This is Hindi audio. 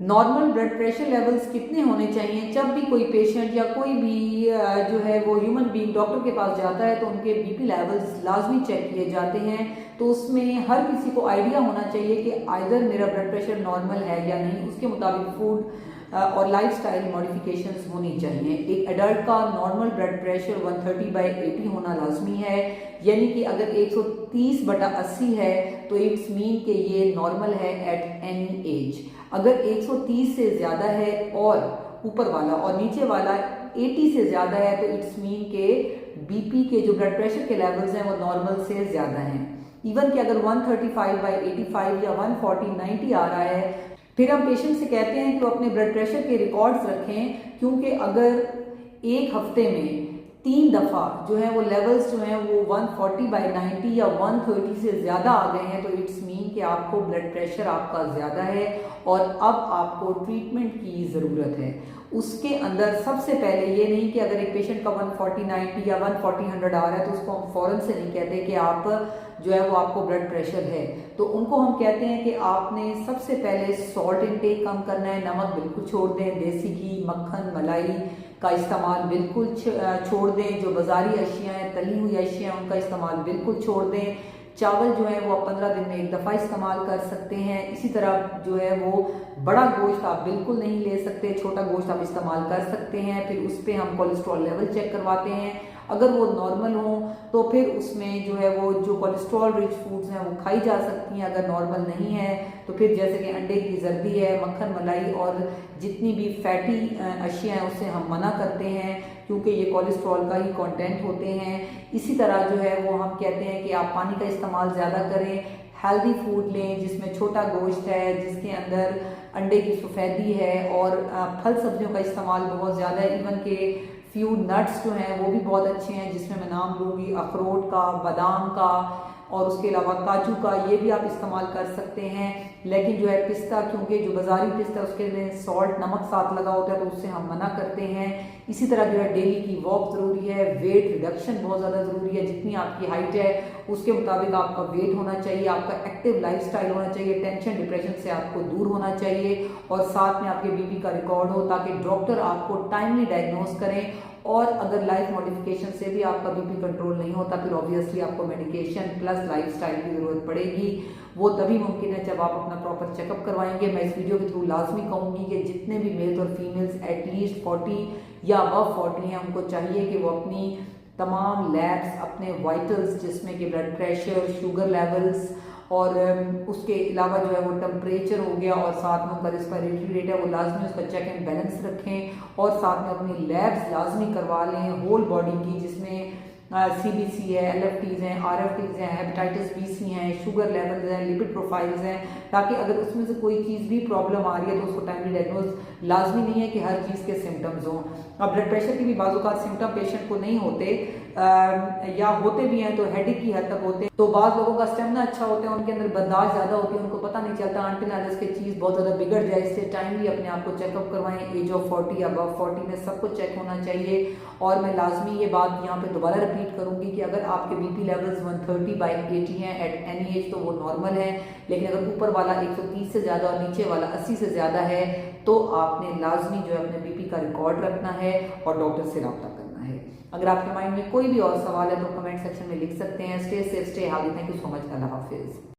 नॉर्मल ब्लड प्रेशर लेवल्स कितने होने चाहिए? जब भी कोई पेशेंट या कोई भी जो है वो ह्यूमन बीइंग डॉक्टर के पास जाता है तो उनके बीपी लेवल्स लाजमी चेक किए जाते हैं। तो उसमें हर किसी को आइडिया होना चाहिए कि आइदर मेरा ब्लड प्रेशर नॉर्मल है या नहीं, उसके मुताबिक फूड और लाइफस्टाइल मॉडिफिकेशंस होनी चाहिए। एक एडल्ट का नॉर्मल ब्लड प्रेशर 130/80 होना लाजमी है, यानी कि अगर 130/80 है तो इट्स मीन कि ये नॉर्मल है एट एनी एज। अगर 130 से ज़्यादा है और ऊपर वाला और नीचे वाला 80 से ज़्यादा है तो इट्स मीन के बीपी के जो ब्लड प्रेशर के लेवल्स हैं वो नॉर्मल से ज़्यादा हैं। इवन कि अगर 135/85 या 140/90 आ रहा है, फिर हम पेशेंट से कहते हैं कि वो अपने ब्लड प्रेशर के रिकॉर्ड्स रखें, क्योंकि अगर एक हफ्ते में 3 दफ़ा जो है वो लेवल्स जो हैं वो 140/90 या 130 से ज़्यादा आ गए हैं तो इट्स मीन कि आपको ब्लड प्रेशर आपका ज़्यादा है और अब आपको ट्रीटमेंट की ज़रूरत है। उसके अंदर सबसे पहले ये नहीं कि अगर एक पेशेंट का 140/90 या 140/100 आ रहा है तो उसको हम फ़ौरन से नहीं कहते कि आप जो है वो आपको ब्लड प्रेशर है। तो उनको हम कहते हैं कि आपने सबसे पहले सॉल्ट इनटेक कम करना है, नमक बिल्कुल छोड़ दें, देसी घी, मक्खन, मलाई का इस्तेमाल बिल्कुल छोड़ दें, जो बाज़ारी अशिया हैं, तली हुई अशिया हैं, उनका इस्तेमाल बिल्कुल छोड़ दें। चावल जो है वो आप 15 दिन में एक दफ़ा इस्तेमाल कर सकते हैं। इसी तरह जो है वो बड़ा गोश्त आप बिल्कुल नहीं ले सकते, छोटा गोश्त आप इस्तेमाल कर सकते हैं। फिर उस पर हम कोलेस्ट्रॉल लेवल चेक करवाते हैं, अगर वो नॉर्मल हो तो फिर उसमें जो है वो जो कोलेस्ट्रॉल रिच फूड्स हैं वो खाई जा सकती हैं। अगर नॉर्मल नहीं है तो फिर जैसे कि अंडे की जर्दी है, मक्खन, मलाई और जितनी भी फैटी अशिया हैं उससे हम मना करते हैं, क्योंकि ये कोलेस्ट्रॉल का ही कंटेंट होते हैं। इसी तरह जो है वो हम कहते हैं कि आप पानी का इस्तेमाल ज़्यादा करें, हेल्दी फूड लें जिसमें छोटा गोश्त है, जिसके अंदर अंडे की सफ़ेदी है और फल सब्जियों का इस्तेमाल बहुत ज़्यादा है। इवन के फ्यू नट्स जो हैं वो भी बहुत अच्छे हैं, जिसमें मैं नाम लूँगी अखरोट का, बादाम का और उसके अलावा काजू का, ये भी आप इस्तेमाल कर सकते हैं। लेकिन जो है पिस्ता, क्योंकि जो बाज़ारी पिस्ता उसके लिए सॉल्ट नमक साथ लगा होता है तो उससे हम मना करते हैं। इसी तरह जो है डेली की वॉक ज़रूरी है, वेट रिडक्शन बहुत ज़्यादा ज़रूरी है। जितनी आपकी हाइट है उसके मुताबिक आपका वेट होना चाहिए, आपका एक्टिव लाइफस्टाइल होना चाहिए, टेंशन डिप्रेशन से आपको दूर होना चाहिए और साथ में आपके बीपी का रिकॉर्ड हो ताकि डॉक्टर आपको टाइमली डायग्नोज करें। और अगर लाइफ मॉडिफिकेशन से भी आपका बीपी कंट्रोल नहीं होता फिर ऑब्वियसली आपको मेडिकेशन प्लस लाइफस्टाइल की ज़रूरत पड़ेगी। वो तभी मुमकिन है जब आप अपना प्रॉपर चेकअप करवाएंगे। मैं इस वीडियो के थ्रू लाजमी कहूँगी कि जितने भी मेल्स और फीमेल्स एटलीस्ट 40 या अबव 40 हैं उनको चाहिए कि वो अपनी तमाम लैब्स, अपने वाइटल्स जिसमें कि ब्लड प्रेशर, शुगर लेवल्स और उसके अलावा जो है वो टेम्परेचर हो गया और साथ में उनका रेस्पिरेटरी रेट है वो लाजमी उसका चेक एंड बैलेंस रखें और साथ में अपनी लैब्स लाजमी करवा लें होल बॉडी की, जिसमें CBC है, LFTs हैं, RFTs हैं, हेपेटाइटिस BC हैं, शुगर लेवल्स हैं, लिपिड प्रोफाइल्स हैं, ताकि अगर उसमें से कोई चीज़ भी प्रॉब्लम आ रही है तो उसको टाइमली डायग्नोज। लाजमी नहीं है कि हर चीज़ के सिम्टम्स हों। अब ब्लड प्रेशर के भी बाज़ सिम्टम पेशेंट को नहीं होते या होते भी हैं तो हेडेक की हद तक होते हैं। तो बाद लोगों का स्टेमिना अच्छा होता है, उनके अंदर बर्दाश्त ज़्यादा होती है, उनको पता नहीं चलता अनटिल अनलेस की चीज़ बहुत ज़्यादा बिगड़ जाए। इससे टाइमली अपने आप को चेकअप करवाएं। एज ऑफ 40 अबव 40 में सब कुछ चेक होना चाहिए। और मैं लाजमी ये बात यहाँ पे दोबारा रिपीट करूँगी कि अगर आपके बीपी लेवल्स 130/80 हैं एट एनी एज तो वो नॉर्मल है, लेकिन अगर ऊपर वाला 130 से ज़्यादा और नीचे वाला 80 से ज़्यादा है तो आपने लाजमी जो है अपने बीपी का रिकॉर्ड रखना है और डॉक्टर से रब्ता करना है। अगर आपके माइंड में कोई भी और सवाल है तो कमेंट सेक्शन में लिख सकते हैं। Stay safe, stay healthy. Thank you so much. अल्लाह हाफिज़।